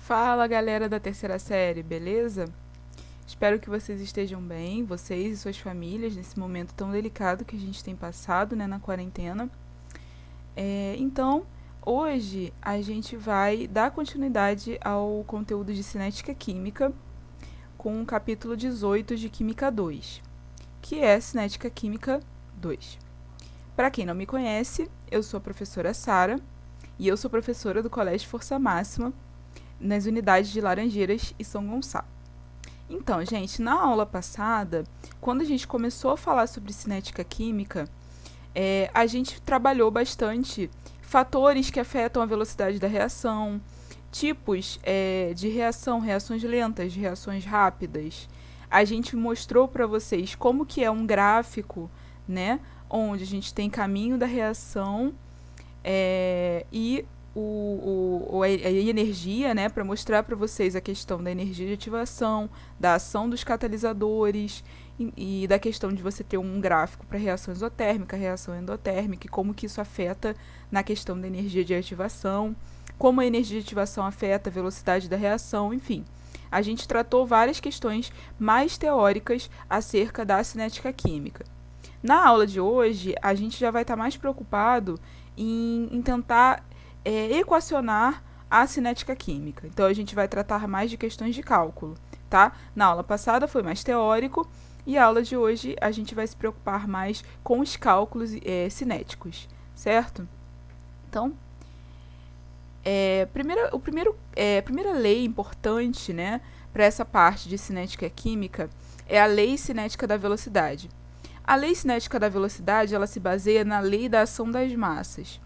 Fala, galera da terceira série, beleza? Espero que vocês estejam bem, vocês e suas famílias, nesse momento tão delicado que a gente tem passado, né, na quarentena. Então, hoje a gente vai dar continuidade ao conteúdo de cinética química com o capítulo 18 de Química 2, que é Cinética Química 2. Para quem não me conhece, eu sou a professora Sara e eu sou professora do Colégio Força Máxima nas unidades de Laranjeiras e São Gonçalo. Então, gente, na aula passada, quando a gente começou a falar sobre cinética química, a gente trabalhou bastante fatores que afetam a velocidade da reação, tipos de reação, reações lentas, reações rápidas. A gente mostrou para vocês como que é um gráfico, né, onde a gente tem caminho da reação e a energia, né, para mostrar para vocês a questão da energia de ativação, da ação dos catalisadores e da questão de você ter um gráfico para reação isotérmica, reação endotérmica, e como que isso afeta na questão da energia de ativação, como a energia de ativação afeta a velocidade da reação, enfim. A gente tratou várias questões mais teóricas acerca da cinética química. Na aula de hoje, a gente já vai estar mais preocupado em tentar equacionar a cinética química. Então, a gente vai tratar mais de questões de cálculo, tá? Na aula passada foi mais teórico e a aula de hoje a gente vai se preocupar mais com os cálculos cinéticos, certo? Então, a primeira lei importante, né, para essa parte de cinética química é a lei cinética da velocidade. A lei cinética da velocidade ela se baseia na lei da ação das massas,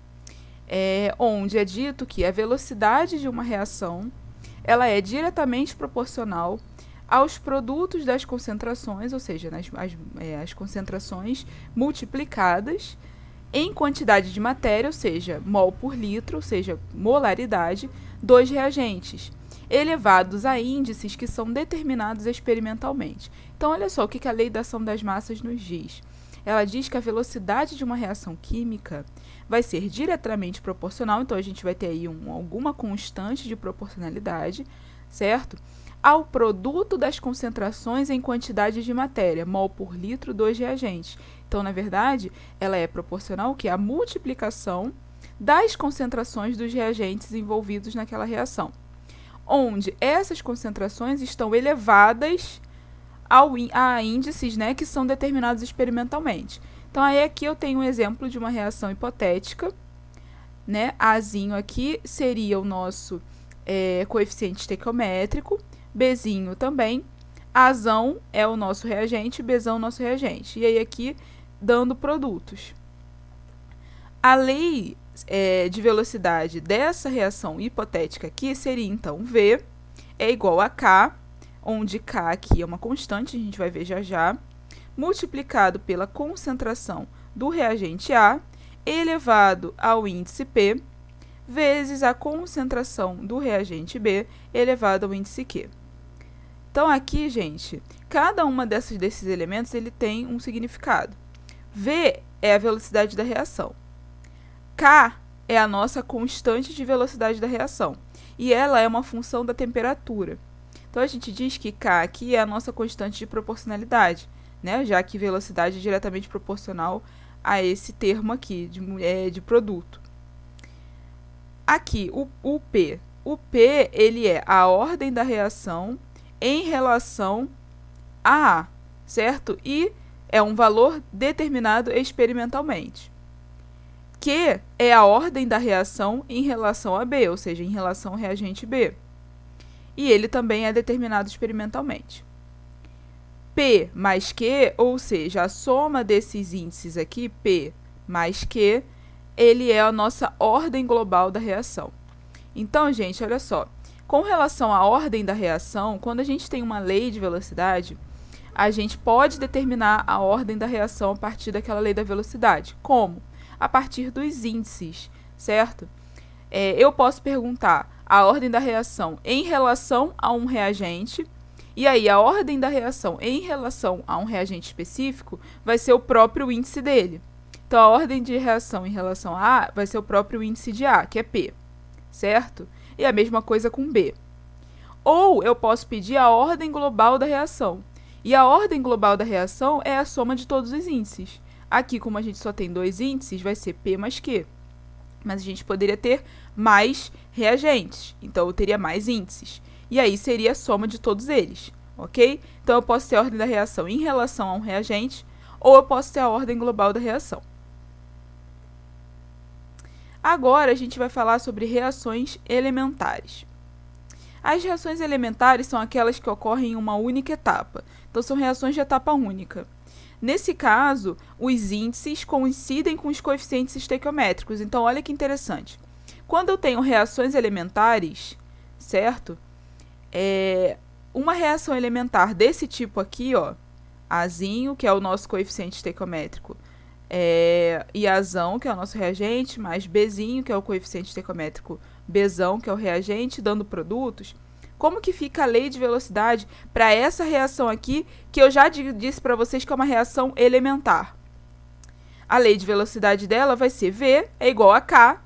onde é dito que a velocidade de uma reação ela é diretamente proporcional aos produtos das concentrações, ou seja, as concentrações multiplicadas em quantidade de matéria, ou seja, mol por litro, ou seja, molaridade, dos reagentes, elevados a índices que são determinados experimentalmente. Então, olha só o que a lei da ação das massas nos diz. Ela diz que a velocidade de uma reação química vai ser diretamente proporcional, então a gente vai ter aí alguma constante de proporcionalidade, certo? Ao produto das concentrações em quantidade de matéria, mol por litro dos reagentes. Então, na verdade, ela é proporcional à multiplicação das concentrações dos reagentes envolvidos naquela reação, onde essas concentrações estão elevadas a índices, né, que são determinados experimentalmente. Então, aí aqui eu tenho um exemplo de uma reação hipotética, né? Azinho aqui seria o nosso coeficiente estequiométrico, Bzinho também, Azão é o nosso reagente, Bzão é o nosso reagente. E aí aqui, dando produtos. A lei de velocidade dessa reação hipotética aqui seria, então, V é igual a K, onde K aqui é uma constante, a gente vai ver já já, multiplicado pela concentração do reagente A, elevado ao índice P, vezes a concentração do reagente B, elevado ao índice Q. Então, aqui, gente, cada uma desses elementos ele tem um significado. V é a velocidade da reação. K é a nossa constante de velocidade da reação. E ela é uma função da temperatura. Então, a gente diz que K aqui é a nossa constante de proporcionalidade, né? Já que velocidade é diretamente proporcional a esse termo aqui, de produto. Aqui, o P. O P, ele é a ordem da reação em relação a A, certo? E é um valor determinado experimentalmente. Q é a ordem da reação em relação a B, ou seja, em relação ao reagente B. E ele também é determinado experimentalmente. P mais Q, ou seja, a soma desses índices aqui, P mais Q, ele é a nossa ordem global da reação. Então, gente, olha só. Com relação à ordem da reação, quando a gente tem uma lei de velocidade, a gente pode determinar a ordem da reação a partir daquela lei da velocidade. Como? A partir dos índices, certo? Eu posso perguntar a ordem da reação em relação a um reagente, e aí a ordem da reação em relação a um reagente específico vai ser o próprio índice dele. Então, a ordem de reação em relação a A vai ser o próprio índice de A, que é P, certo? E a mesma coisa com B. Ou eu posso pedir a ordem global da reação. E a ordem global da reação é a soma de todos os índices. Aqui, como a gente só tem 2 índices, vai ser P mais Q. Mas a gente poderia ter mais reagentes, então eu teria mais índices. E aí seria a soma de todos eles, ok? Então eu posso ter a ordem da reação em relação a um reagente, ou eu posso ter a ordem global da reação. Agora a gente vai falar sobre reações elementares. As reações elementares são aquelas que ocorrem em uma única etapa. Então, são reações de etapa única. Nesse caso, os índices coincidem com os coeficientes estequiométricos. Então, olha que interessante. Quando eu tenho reações elementares, certo? Uma reação elementar desse tipo aqui, ó, Azinho, que é o nosso coeficiente estequiométrico, e Azão, que é o nosso reagente, mais Bzinho, que é o coeficiente estequiométrico Bzão, que é o reagente, dando produtos. Como que fica a lei de velocidade para essa reação aqui, que eu já disse para vocês que é uma reação elementar? A lei de velocidade dela vai ser V é igual a K,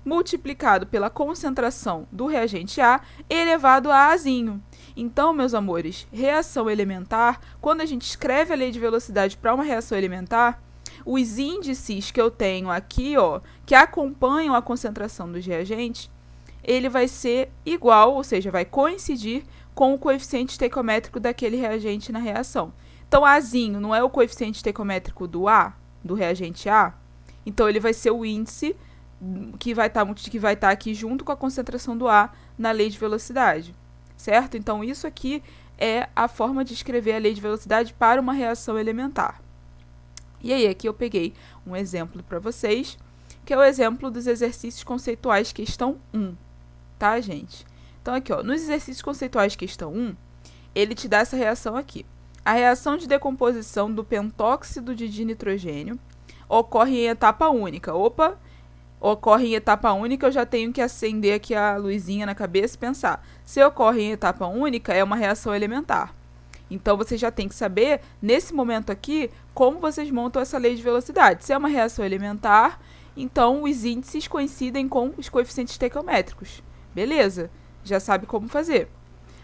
multiplicado pela concentração do reagente A, elevado a Azinho. Então, meus amores, reação elementar, quando a gente escreve a lei de velocidade para uma reação elementar, os índices que eu tenho aqui, ó, que acompanham a concentração dos reagentes, ele vai ser igual, ou seja, vai coincidir com o coeficiente estequiométrico daquele reagente na reação. Então, Azinho não é o coeficiente estequiométrico do A, do reagente A? Então, ele vai ser o índice que vai estar aqui junto com a concentração do A na lei de velocidade, certo? Então, isso aqui é a forma de escrever a lei de velocidade para uma reação elementar. E aí, aqui eu peguei um exemplo para vocês, que é o exemplo dos exercícios conceituais questão 1, tá, gente? Então, aqui, ó, nos exercícios conceituais questão 1, ele te dá essa reação aqui. A reação de decomposição do pentóxido de dinitrogênio ocorre em etapa única. Opa! Ocorre em etapa única, eu já tenho que acender aqui a luzinha na cabeça e pensar. Se ocorre em etapa única, é uma reação elementar. Então, vocês já têm que saber, nesse momento aqui, como vocês montam essa lei de velocidade. Se é uma reação elementar, então os índices coincidem com os coeficientes estequiométricos. Beleza? Já sabe como fazer.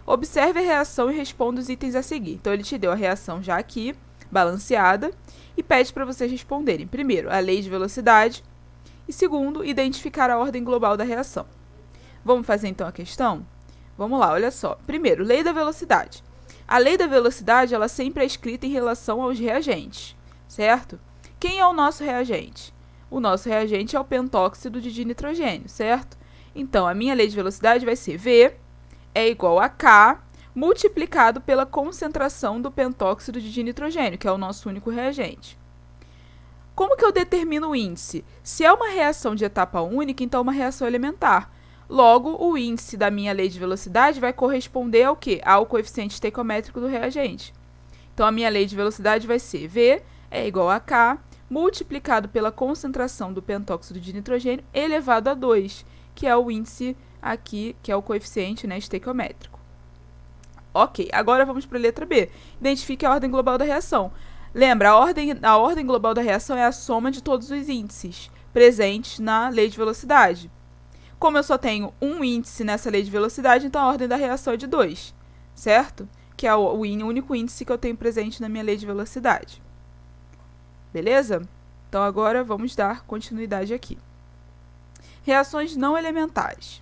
Observe a reação e responda os itens a seguir. Então, ele te deu a reação já aqui, balanceada, e pede para vocês responderem. Primeiro, a lei de velocidade. E segundo, identificar a ordem global da reação. Vamos fazer então a questão? Vamos lá, olha só. Primeiro, lei da velocidade. A lei da velocidade, ela sempre é escrita em relação aos reagentes, certo? Quem é o nosso reagente? O nosso reagente é o pentóxido de dinitrogênio, certo? Então, a minha lei de velocidade vai ser V é igual a K multiplicado pela concentração do pentóxido de dinitrogênio, que é o nosso único reagente. Como que eu determino o índice? Se é uma reação de etapa única, então é uma reação elementar. Logo, o índice da minha lei de velocidade vai corresponder ao quê? Ao coeficiente estequiométrico do reagente. Então, a minha lei de velocidade vai ser V é igual a K multiplicado pela concentração do pentóxido de nitrogênio elevado a 2, que é o índice aqui, que é o coeficiente, né, estequiométrico. Ok, agora vamos para a letra B. Identifique a ordem global da reação. Lembra, a ordem global da reação é a soma de todos os índices presentes na lei de velocidade. Como eu só tenho um índice nessa lei de velocidade, então a ordem da reação é de 2, certo? Que é o único índice que eu tenho presente na minha lei de velocidade. Beleza? Então, agora vamos dar continuidade aqui. Reações não elementares.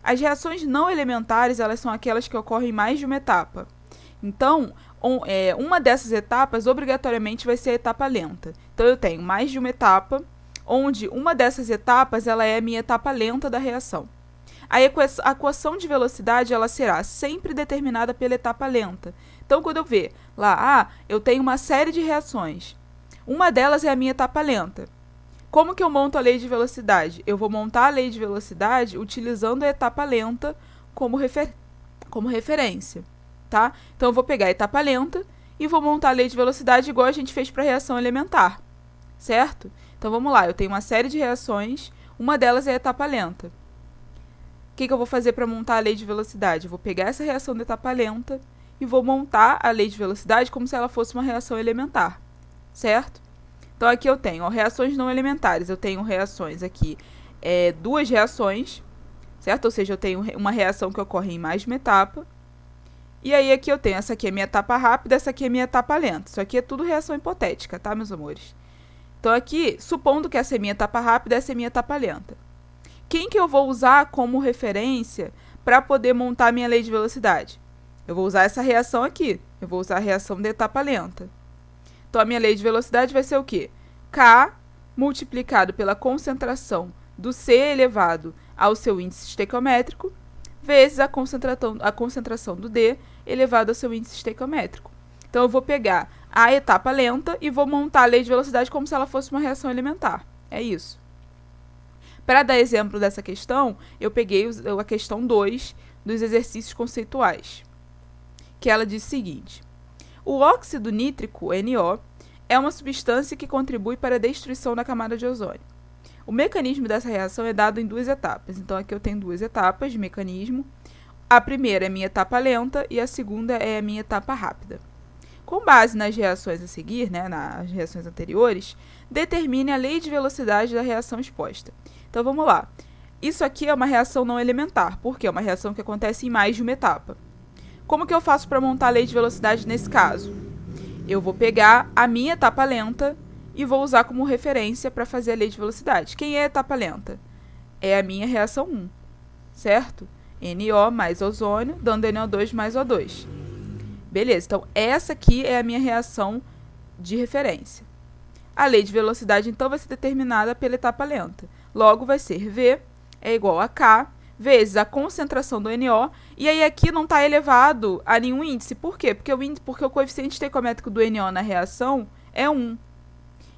As reações não elementares, elas são aquelas que ocorrem em mais de uma etapa. Então, uma dessas etapas, obrigatoriamente, vai ser a etapa lenta. Então, eu tenho mais de uma etapa, onde uma dessas etapas ela é a minha etapa lenta da reação. A equação de velocidade ela será sempre determinada pela etapa lenta. Então, quando eu ver lá, eu tenho uma série de reações. Uma delas é a minha etapa lenta. Como que eu monto a lei de velocidade? Eu vou montar a lei de velocidade utilizando a etapa lenta como referência. Tá? Então, eu vou pegar a etapa lenta e vou montar a lei de velocidade igual a gente fez para a reação elementar. Certo? Então, vamos lá. Eu tenho uma série de reações. Uma delas é a etapa lenta. O que eu vou fazer para montar a lei de velocidade? Eu vou pegar essa reação da etapa lenta e vou montar a lei de velocidade como se ela fosse uma reação elementar. Certo? Então, aqui eu tenho reações não elementares. Eu tenho reações aqui, duas reações, certo? Ou seja, eu tenho uma reação que ocorre em mais de uma etapa. E aí aqui eu tenho, essa aqui é minha etapa rápida, essa aqui é minha etapa lenta. Isso aqui é tudo reação hipotética, tá, meus amores? Então aqui, supondo que essa é minha etapa rápida, essa é minha etapa lenta. Quem que eu vou usar como referência para poder montar minha lei de velocidade? Eu vou usar essa reação aqui. Eu vou usar a reação da etapa lenta. Então a minha lei de velocidade vai ser o quê? K multiplicado pela concentração do C elevado ao seu índice estequiométrico vezes a concentração do D elevado ao seu índice estequiométrico. Então, eu vou pegar a etapa lenta e vou montar a lei de velocidade como se ela fosse uma reação elementar. É isso. Para dar exemplo dessa questão, eu peguei a questão 2 dos exercícios conceituais, que ela diz o seguinte: o óxido nítrico, NO, é uma substância que contribui para a destruição da camada de ozônio. O mecanismo dessa reação é dado em 2 etapas. Então, aqui eu tenho 2 etapas de mecanismo. A primeira é a minha etapa lenta e a segunda é a minha etapa rápida. Com base nas reações a seguir, né, nas reações anteriores, determine a lei de velocidade da reação exposta. Então, vamos lá. Isso aqui é uma reação não elementar, porque é uma reação que acontece em mais de uma etapa. Como que eu faço para montar a lei de velocidade nesse caso? Eu vou pegar a minha etapa lenta e vou usar como referência para fazer a lei de velocidade. Quem é a etapa lenta? É a minha reação 1, certo? NO mais ozônio, dando NO2 mais O2. Beleza, então essa aqui é a minha reação de referência. A lei de velocidade, então, vai ser determinada pela etapa lenta. Logo, vai ser V é igual a K vezes a concentração do NO. E aí aqui não está elevado a nenhum índice. Por quê? Porque o coeficiente estequiométrico do NO na reação é 1.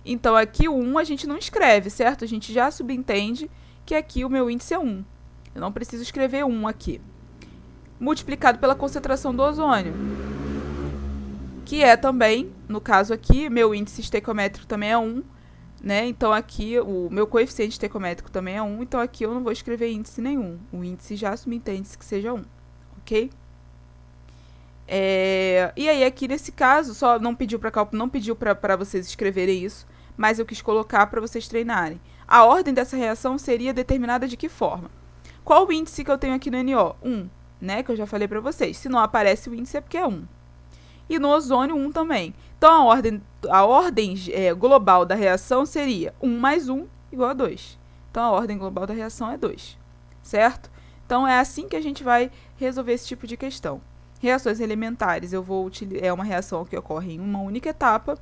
Então, aqui o 1 a gente não escreve, certo? A gente já subentende que aqui o meu índice é 1. Eu não preciso escrever 1 aqui. Multiplicado pela concentração do ozônio, que é também, no caso aqui, meu índice estequiométrico também é 1, né? Então, aqui o meu coeficiente estequiométrico também é 1, então aqui eu não vou escrever índice nenhum. O índice já subentende-se que seja 1, ok? E aí, aqui nesse caso, só não pediu para vocês escreverem isso, mas eu quis colocar para vocês treinarem. A ordem dessa reação seria determinada de que forma? Qual o índice que eu tenho aqui no NO? 1, né? Que eu já falei para vocês. Se não aparece o índice é porque é 1. E no ozônio, 1 também. Então, a ordem global da reação seria 1 mais 1 igual a 2. Então, a ordem global da reação é 2, certo? Então, é assim que a gente vai resolver esse tipo de questão. Reações elementares, é uma reação que ocorre em uma única etapa,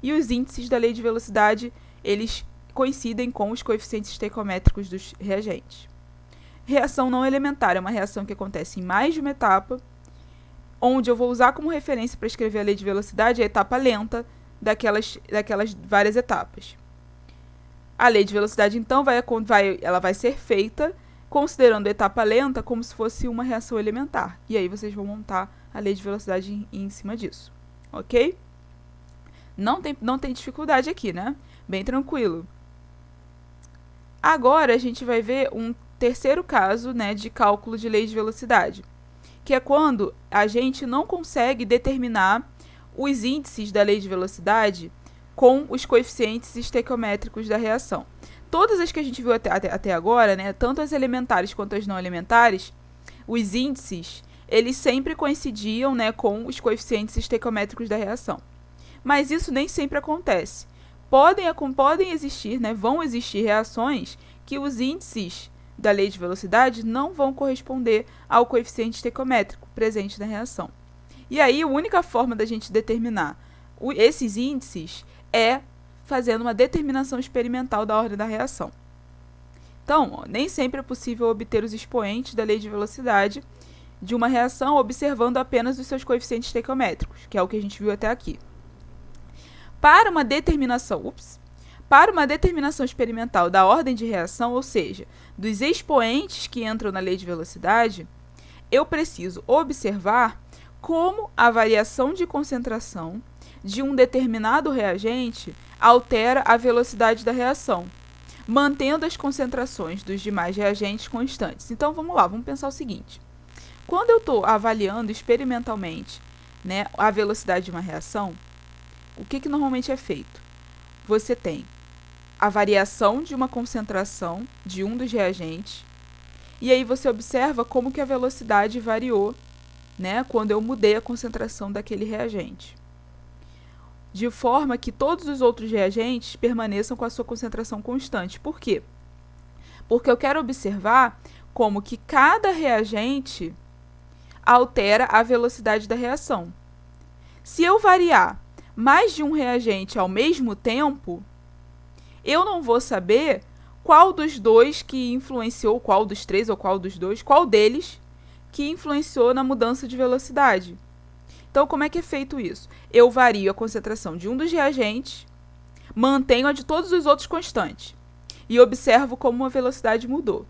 e os índices da lei de velocidade, eles coincidem com os coeficientes estequiométricos dos reagentes. Reação não elementar é uma reação que acontece em mais de uma etapa, onde eu vou usar como referência para escrever a lei de velocidade a etapa lenta daquelas várias etapas. A lei de velocidade, então, ela vai ser feita considerando a etapa lenta como se fosse uma reação elementar. E aí vocês vão montar a lei de velocidade em cima disso, ok? Não tem dificuldade aqui, né? Bem tranquilo. Agora, a gente vai ver um terceiro caso, né, de cálculo de lei de velocidade, que é quando a gente não consegue determinar os índices da lei de velocidade com os coeficientes estequiométricos da reação. Todas as que a gente viu até agora, né, tanto as elementares quanto as não elementares, os índices, eles sempre coincidiam, né, com os coeficientes estequiométricos da reação. Mas isso nem sempre acontece. Podem existir, né, vão existir reações que os índices da lei de velocidade não vão corresponder ao coeficiente estequiométrico presente na reação. E aí, a única forma da gente determinar esses índices é fazendo uma determinação experimental da ordem da reação. Então, nem sempre é possível obter os expoentes da lei de velocidade de uma reação observando apenas os seus coeficientes estequiométricos, que é o que a gente viu até aqui. Para uma determinação experimental da ordem de reação, ou seja, dos expoentes que entram na lei de velocidade, eu preciso observar como a variação de concentração de um determinado reagente altera a velocidade da reação, mantendo as concentrações dos demais reagentes constantes. Então, vamos lá, vamos pensar o seguinte. Quando eu estou avaliando experimentalmente, né, a velocidade de uma reação, o que normalmente é feito? Você tem a variação de uma concentração de um dos reagentes, E aí você observa como que a velocidade variou, né, quando eu mudei a concentração daquele reagente. De forma que todos os outros reagentes permaneçam com a sua concentração constante. Por quê? Porque eu quero observar como que cada reagente altera a velocidade da reação. Se eu variar mais de um reagente ao mesmo tempo, eu não vou saber qual dos dois que influenciou, qual dos três ou qual dos dois, qual deles que influenciou na mudança de velocidade. Então, como é que é feito isso? Eu vario a concentração de um dos reagentes, mantenho a de todos os outros constante e observo como a velocidade mudou.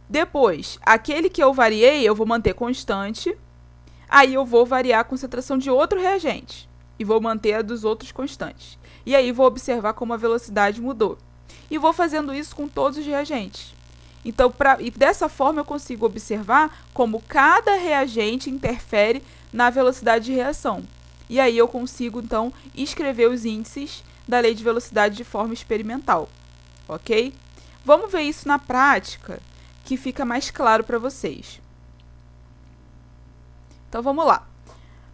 Depois, aquele que eu variei, eu vou manter constante, aí eu vou variar a concentração de outro reagente e vou manter a dos outros constantes. E aí vou observar como a velocidade mudou. E vou fazendo isso com todos os reagentes. Então, e dessa forma eu consigo observar como cada reagente interfere na velocidade de reação. E aí eu consigo, então, escrever os índices da lei de velocidade de forma experimental. Ok? Vamos ver isso na prática, que fica mais claro para vocês. Então, vamos lá.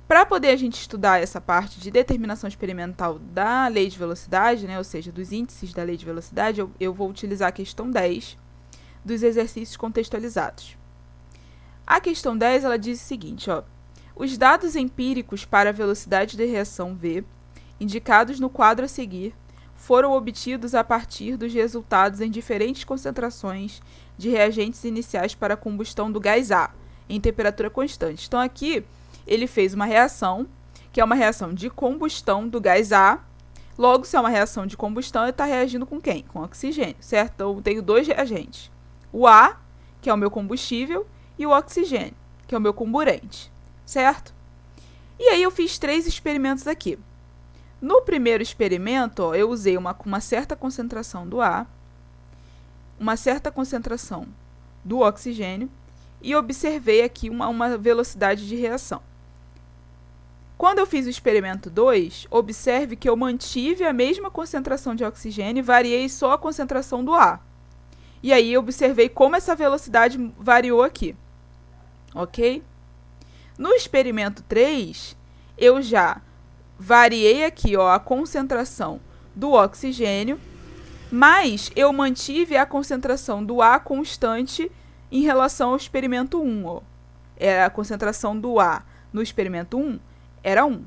Para poder a gente estudar essa parte de determinação experimental da lei de velocidade, né, ou seja, dos índices da lei de velocidade, eu vou utilizar a questão 10 dos exercícios contextualizados. A questão 10, ela diz o seguinte, ó, os dados empíricos para a velocidade de reação V, indicados no quadro a seguir, foram obtidos a partir dos resultados em diferentes concentrações de reagentes iniciais para a combustão do gás A, em temperatura constante. Então, aqui, ele fez uma reação, que é uma reação de combustão do gás A. Logo, se é uma reação de combustão, ele está reagindo com quem? Com oxigênio, certo? Então, eu tenho dois reagentes. O A, que é o meu combustível, e o oxigênio, que é o meu comburente, certo? E aí, eu fiz 3 experimentos aqui. No primeiro experimento, ó, eu usei uma certa concentração do A, uma certa concentração do oxigênio, e observei aqui uma velocidade de reação. Quando eu fiz o experimento 2, observe que eu mantive a mesma concentração de oxigênio e variei só a concentração do A. E aí, observei como essa velocidade variou aqui. Ok? No experimento 3, eu já variei aqui, ó, a concentração do oxigênio, mas eu mantive a concentração do A constante em relação ao experimento 1. Ó. Era a concentração do A no experimento 1 era 1.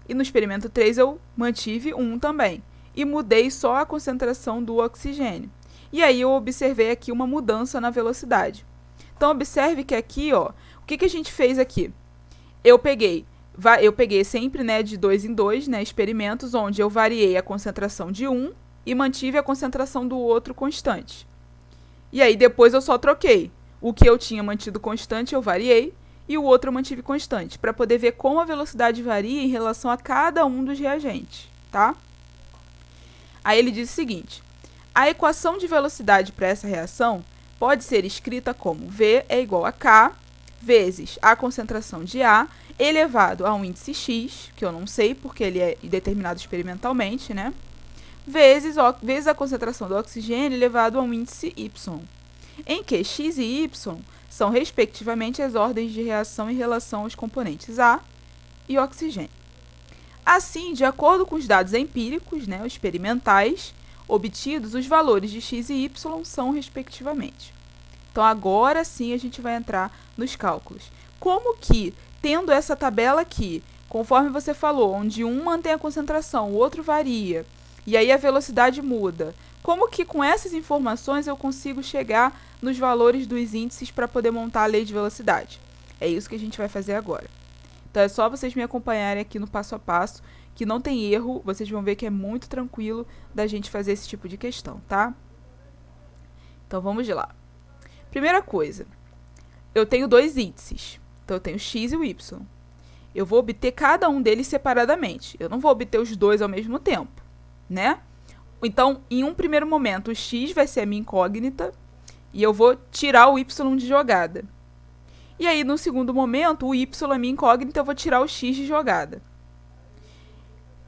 E no experimento 3 eu mantive 1 também. E mudei só a concentração do oxigênio. E aí eu observei aqui uma mudança na velocidade. Então, observe que aqui, ó, o que a gente fez aqui? Eu peguei sempre, né, de 2 em 2, né, experimentos onde eu variei a concentração de um e mantive a concentração do outro constante. E aí depois eu só troquei. O que eu tinha mantido constante eu variei e o outro eu mantive constante, para poder ver como a velocidade varia em relação a cada um dos reagentes, tá? Aí ele diz o seguinte, a equação de velocidade para essa reação pode ser escrita como V é igual a K vezes a concentração de A elevado a um índice X, que eu não sei porque ele é determinado experimentalmente, né? Vezes a concentração do oxigênio elevado a um índice Y, em que X e Y são, respectivamente, as ordens de reação em relação aos componentes A e oxigênio. Assim, de acordo com os dados empíricos, né, experimentais, obtidos, os valores de X e Y são, respectivamente. Então, agora sim a gente vai entrar nos cálculos. Como que, tendo essa tabela aqui, conforme você falou, onde um mantém a concentração, o outro varia, e aí a velocidade muda, como que com essas informações eu consigo chegar nos valores dos índices para poder montar a lei de velocidade? É isso que a gente vai fazer agora. Então, é só vocês me acompanharem aqui no passo a passo, que não tem erro, vocês vão ver que é muito tranquilo da gente fazer esse tipo de questão, tá? Então, vamos lá. Primeira coisa, eu tenho 2 índices. Então, eu tenho o X e o Y. Eu vou obter cada um deles separadamente. Eu não vou obter os dois ao mesmo tempo, né? Então, em um primeiro momento, o X vai ser a minha incógnita e eu vou tirar o Y de jogada. E aí, no segundo momento, o Y é minha incógnita, eu vou tirar o X de jogada.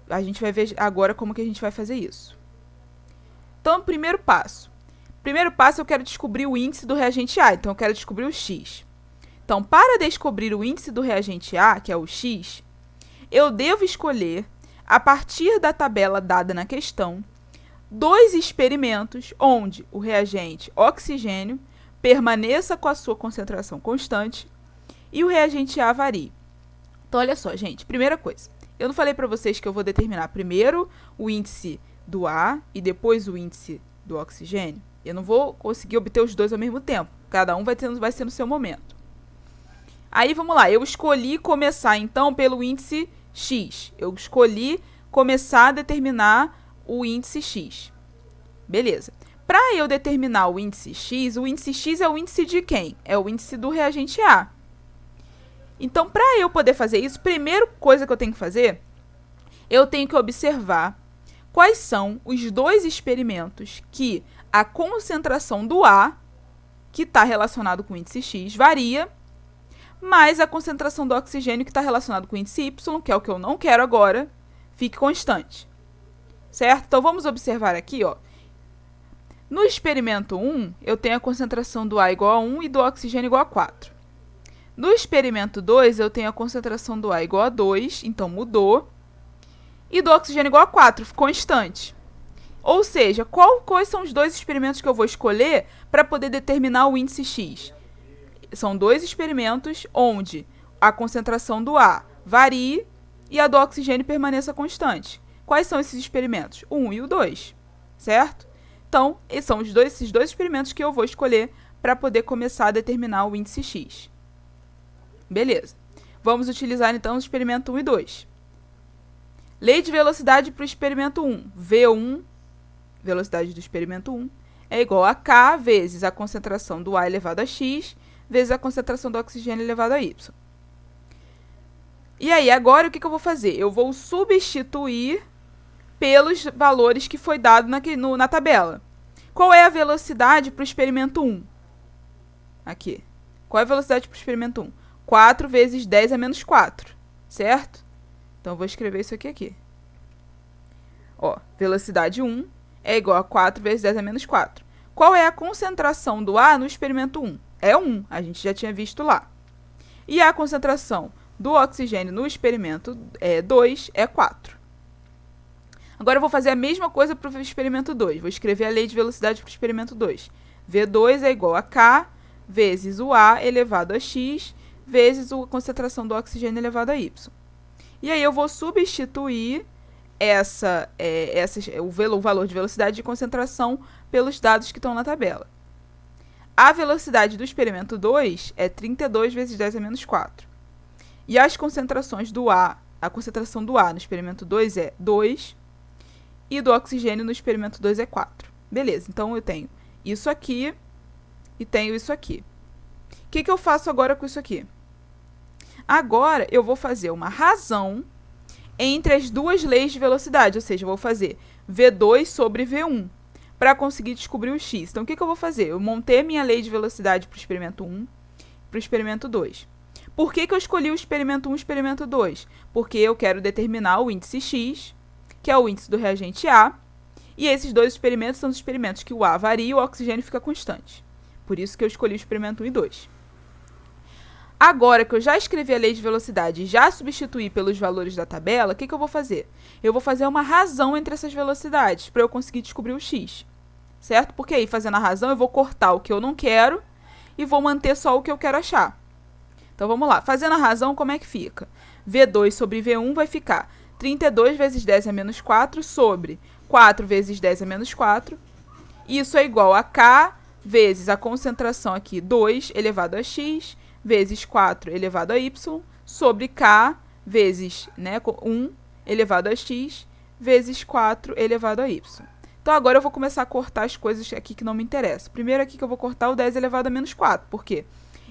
A gente vai ver agora como que a gente vai fazer isso. Então, primeiro passo. Primeiro passo, eu quero descobrir o índice do reagente A, então eu quero descobrir o X. Então, para descobrir o índice do reagente A, que é o X, eu devo escolher, a partir da tabela dada na questão, 2 experimentos onde o reagente oxigênio permaneça com a sua concentração constante e o reagente A varie. Então, olha só, gente, primeira coisa, eu não falei para vocês que eu vou determinar primeiro o índice do A e depois o índice do oxigênio? Eu não vou conseguir obter os dois ao mesmo tempo, cada um vai ser no seu momento. Aí, vamos lá, eu escolhi começar, então, pelo índice X. Eu escolhi começar a determinar o índice X. Beleza. Para eu determinar o índice X é o índice de quem? É o índice do reagente A. Então, para eu poder fazer isso, primeira coisa que eu tenho que fazer, eu tenho que observar quais são os 2 experimentos que a concentração do A, que está relacionado com o índice X, varia, mas a concentração do oxigênio, que está relacionado com o índice Y, que é o que eu não quero agora, fique constante. Certo? Então, vamos observar aqui, ó. No experimento 1, eu tenho a concentração do A igual a 1 e do oxigênio igual a 4. No experimento 2, eu tenho a concentração do A igual a 2, então mudou, e do oxigênio igual a 4, constante. Ou seja, quais são os 2 experimentos que eu vou escolher para poder determinar o índice X? São 2 experimentos onde a concentração do A varie e a do oxigênio permaneça constante. Quais são esses experimentos? O 1 e o 2, certo? Então, são esses dois experimentos que eu vou escolher para poder começar a determinar o índice X. Beleza. Vamos utilizar, então, o experimento 1 e 2. Lei de velocidade para o experimento 1. V1, velocidade do experimento 1, é igual a K vezes a concentração do A elevado a X vezes a concentração do oxigênio elevado a Y. E aí, agora, o que eu vou fazer? Eu vou substituir pelos valores que foi dado na tabela. Qual é a velocidade para o experimento 1? Aqui. Qual é a velocidade para o experimento 1? 4 vezes 10 a menos 4, certo? Então, eu vou escrever isso aqui. Ó, velocidade 1 é igual a 4 vezes 10 a menos 4. Qual é a concentração do A no experimento 1? É 1, a gente já tinha visto lá. E a concentração do oxigênio no experimento 2 é 4. Agora, eu vou fazer a mesma coisa para o experimento 2. Vou escrever a lei de velocidade para o experimento 2. V2 é igual a K vezes o A elevado a X vezes a concentração do oxigênio elevado a Y. E aí, eu vou substituir o valor de velocidade de concentração pelos dados que estão na tabela. A velocidade do experimento 2 é 32 vezes 10 a menos 4. E as concentrações do A, a concentração do A no experimento 2 é 2 e do oxigênio no experimento 2 é 4. Beleza, então eu tenho isso aqui e tenho isso aqui. O que eu faço agora com isso aqui? Agora, eu vou fazer uma razão entre as 2 leis de velocidade, ou seja, eu vou fazer V2 sobre V1 para conseguir descobrir o X. Então, o que eu vou fazer? Eu montei a minha lei de velocidade para o experimento 1 e para o experimento 2. Por que eu escolhi o experimento 1 e o experimento 2? Porque eu quero determinar o índice X, que é o índice do reagente A, e esses 2 experimentos são os experimentos que o A varia e o oxigênio fica constante. Por isso que eu escolhi o experimento 1 e 2. Agora que eu já escrevi a lei de velocidade e já substituí pelos valores da tabela, o que eu vou fazer? Eu vou fazer uma razão entre essas velocidades para eu conseguir descobrir o X, certo? Porque aí, fazendo a razão, eu vou cortar o que eu não quero e vou manter só o que eu quero achar. Então, vamos lá. Fazendo a razão, como é que fica? V2 sobre V1 vai ficar 32 vezes 10 a menos 4 sobre 4 vezes 10 a menos 4. Isso é igual a K vezes a concentração aqui, 2 elevado a X, vezes 4 elevado a Y, sobre K vezes 1 elevado a X, vezes 4 elevado a Y. Então, agora eu vou começar a cortar as coisas aqui que não me interessam. Primeiro aqui que eu vou cortar o 10 elevado a menos 4. Por quê?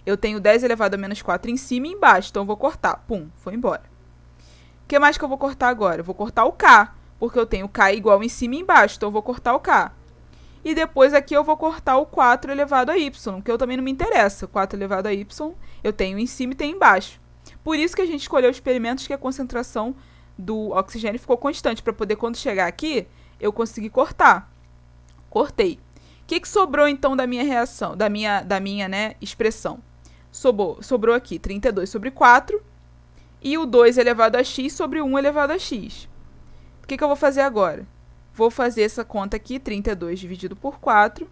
Eu tenho 10 elevado a menos 4 em cima e embaixo, então eu vou cortar. Pum, foi embora. O que mais que eu vou cortar agora? Eu vou cortar o K, porque eu tenho K igual em cima e embaixo, então eu vou cortar o K. E depois aqui eu vou cortar o 4 elevado a Y, que eu também não me interessa. 4 elevado a Y eu tenho em cima e tenho embaixo. Por isso que a gente escolheu experimentos que a concentração do oxigênio ficou constante, para poder, quando chegar aqui, eu conseguir cortar. Cortei. O que sobrou, então, da minha reação, da minha né, expressão? Sobrou aqui 32 sobre 4 e o 2 elevado a x sobre 1 elevado a x. O que eu vou fazer agora? Vou fazer essa conta aqui, 32 dividido por 4,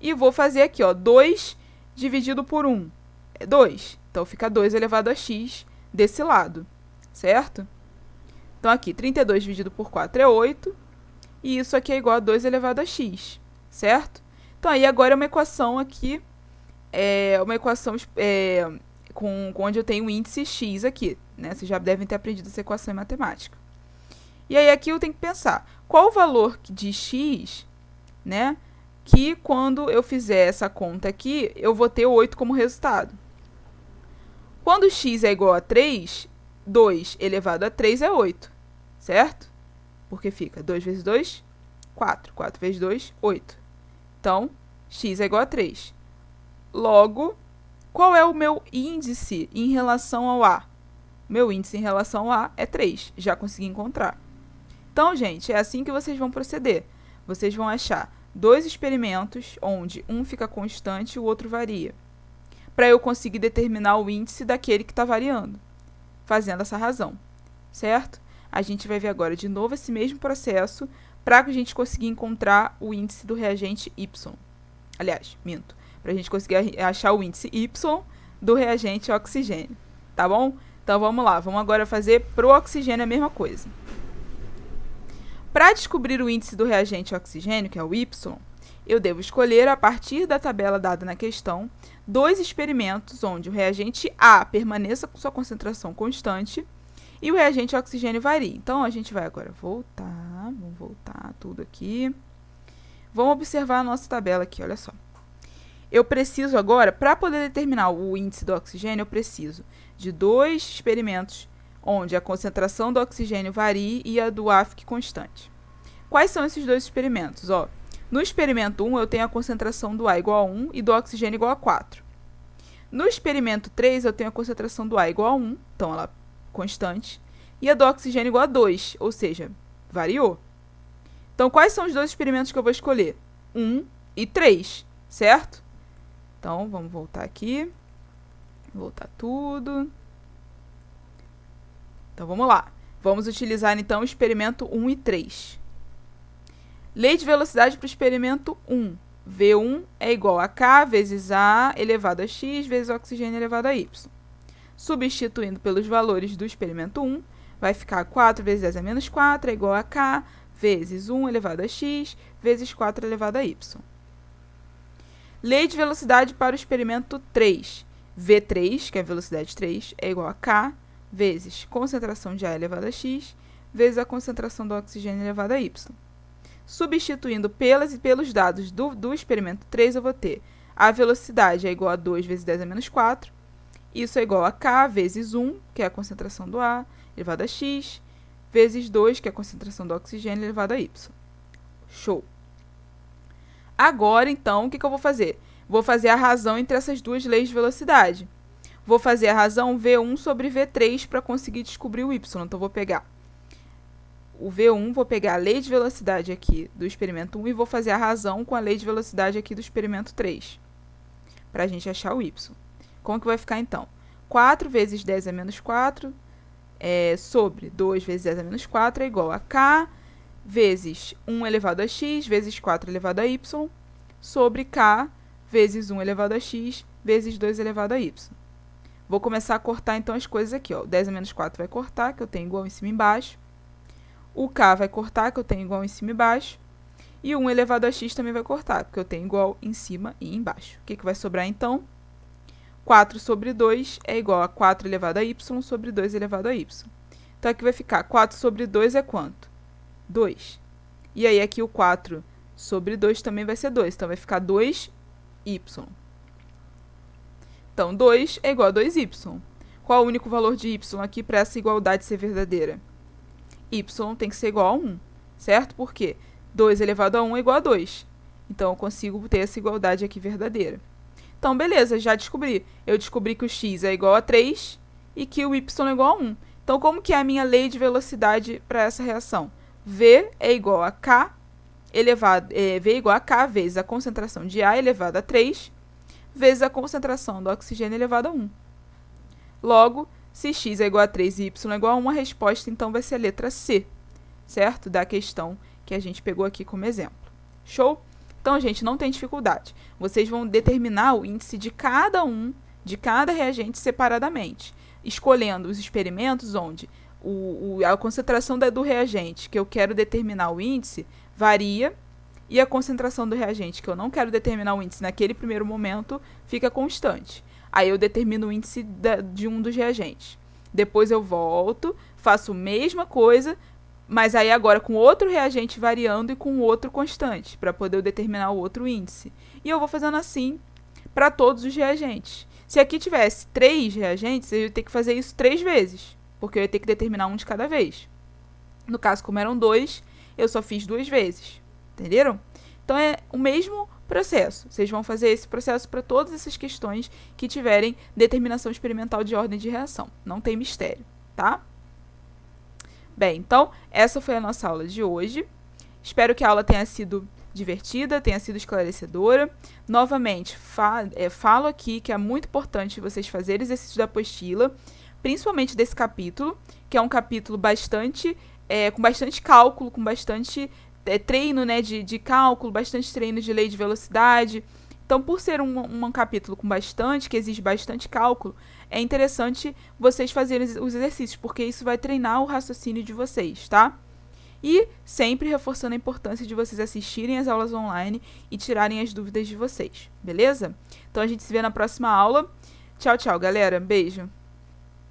e vou fazer aqui, ó, 2 dividido por 1 é 2. Então, fica 2 elevado a x desse lado, certo? Então, aqui, 32 dividido por 4 é 8, e isso aqui é igual a 2 elevado a x, certo? Então, aí agora é uma equação aqui, uma equação onde eu tenho o índice x aqui, né? Vocês já devem ter aprendido essa equação em matemática. E aí, aqui eu tenho que pensar, qual o valor de x, né, que quando eu fizer essa conta aqui, eu vou ter 8 como resultado. Quando x é igual a 3, 2 elevado a 3 é 8, certo? Porque fica 2 vezes 2, 4. 4 vezes 2, 8. Então, x é igual a 3. Logo, qual é o meu índice em relação ao A? Meu índice em relação ao A é 3. Já consegui encontrar. Então, gente, é assim que vocês vão proceder. Vocês vão achar 2 experimentos onde um fica constante e o outro varia, para eu conseguir determinar o índice daquele que está variando, fazendo essa razão, certo? A gente vai ver agora de novo esse mesmo processo para a gente conseguir encontrar o índice do reagente Y. Aliás, minto, para a gente conseguir achar o índice Y do reagente oxigênio, tá bom? Então, vamos lá, vamos agora fazer para o oxigênio a mesma coisa. Para descobrir o índice do reagente oxigênio, que é o Y, eu devo escolher, a partir da tabela dada na questão, 2 experimentos onde o reagente A permaneça com sua concentração constante e o reagente oxigênio varie. Então, a gente vai agora vamos voltar tudo aqui. Vamos observar a nossa tabela aqui, olha só. Eu preciso agora, para poder determinar o índice do oxigênio, eu preciso de 2 experimentos onde a concentração do oxigênio varie e a do A fique constante. Quais são esses 2 experimentos? Ó, no experimento 1, eu tenho a concentração do A igual a 1 e do oxigênio igual a 4. No experimento 3, eu tenho a concentração do A igual a 1, então ela é constante, e a do oxigênio igual a 2, ou seja, variou. Então, quais são os 2 experimentos que eu vou escolher? 1 e 3, certo? Então, vamos voltar aqui, voltar tudo. Então, vamos lá. Vamos utilizar, então, o experimento 1 e 3. Lei de velocidade para o experimento 1. V1 é igual a K vezes A elevado a X vezes oxigênio elevado a Y. Substituindo pelos valores do experimento 1, vai ficar 4 vezes 10 a menos 4 é igual a K vezes 1 elevado a X vezes 4 elevado a Y. Lei de velocidade para o experimento 3. V3, que é a velocidade 3, é igual a K vezes concentração de A elevado a X vezes a concentração do oxigênio elevado a Y. Substituindo pelos dados do experimento 3, eu vou ter a velocidade é igual a 2 vezes 10 a menos 4. Isso é igual a K vezes 1, que é a concentração do A, elevado a X, vezes 2, que é a concentração do oxigênio, elevado a Y. Show! Agora, então, o que eu vou fazer? Vou fazer a razão entre essas duas leis de velocidade. Vou fazer a razão V1 sobre V3 para conseguir descobrir o Y. Então, vou pegar o V1, vou pegar a lei de velocidade aqui do experimento 1 e vou fazer a razão com a lei de velocidade aqui do experimento 3, para a gente achar o Y. Como que vai ficar, então? 4 vezes 10 a menos 4 sobre 2 vezes 10 a menos 4 é igual a K vezes 1 elevado a X vezes 4 elevado a Y sobre K vezes 1 elevado a X vezes 2 elevado a Y. Vou começar a cortar, então, as coisas aqui. Ó. 10 a menos 4 vai cortar, que eu tenho igual em cima e embaixo. O K vai cortar, que eu tenho igual em cima e embaixo. E 1 elevado a X também vai cortar, porque eu tenho igual em cima e embaixo. O que vai sobrar, então? 4 sobre 2 é igual a 4 elevado a Y sobre 2 elevado a Y. Então, aqui vai ficar 4 sobre 2 é quanto? 2. E aí, aqui o 4 sobre 2 também vai ser 2. Então, vai ficar 2y. Então, 2 é igual a 2y. Qual é o único valor de y aqui para essa igualdade ser verdadeira? Y tem que ser igual a 1, certo? Por quê? 2 elevado a 1 é igual a 2. Então, eu consigo ter essa igualdade aqui verdadeira. Então, beleza, já descobri. Eu descobri que o x é igual a 3 e que o y é igual a 1. Então, como que é a minha lei de velocidade para essa reação? V é igual a K V igual a K vezes a concentração de A elevado a 3 vezes a concentração do oxigênio elevado a 1. Logo, se x é igual a 3 e y é igual a 1, a resposta então vai ser a letra C, certo? Da questão que a gente pegou aqui como exemplo. Show? Então, gente, não tem dificuldade. Vocês vão determinar o índice de cada reagente separadamente, escolhendo os experimentos onde a concentração do reagente que eu quero determinar o índice varia e a concentração do reagente que eu não quero determinar o índice naquele primeiro momento fica constante. Aí eu determino o índice de um dos reagentes. Depois eu volto, faço a mesma coisa, mas aí agora com outro reagente variando e com outro constante, para poder determinar o outro índice. E eu vou fazendo assim para todos os reagentes. Se aqui tivesse 3 reagentes, eu ia ter que fazer isso 3 vezes, porque eu ia ter que determinar um de cada vez. No caso, como eram 2, eu só fiz 2 vezes. Entenderam? Então é o mesmo processo. Vocês vão fazer esse processo para todas essas questões que tiverem determinação experimental de ordem de reação. Não tem mistério, tá? Bem, então, essa foi a nossa aula de hoje. Espero que a aula tenha sido divertida, tenha sido esclarecedora. Novamente, falo aqui que é muito importante vocês fazerem exercício da apostila, principalmente desse capítulo, que é um capítulo com bastante cálculo, com bastante treino, né, de cálculo, bastante treino de lei de velocidade. Então, por ser um capítulo que exige bastante cálculo, é interessante vocês fazerem os exercícios, porque isso vai treinar o raciocínio de vocês, tá? E sempre reforçando a importância de vocês assistirem as aulas online e tirarem as dúvidas de vocês, beleza? Então, a gente se vê na próxima aula. Tchau, tchau, galera. Beijo!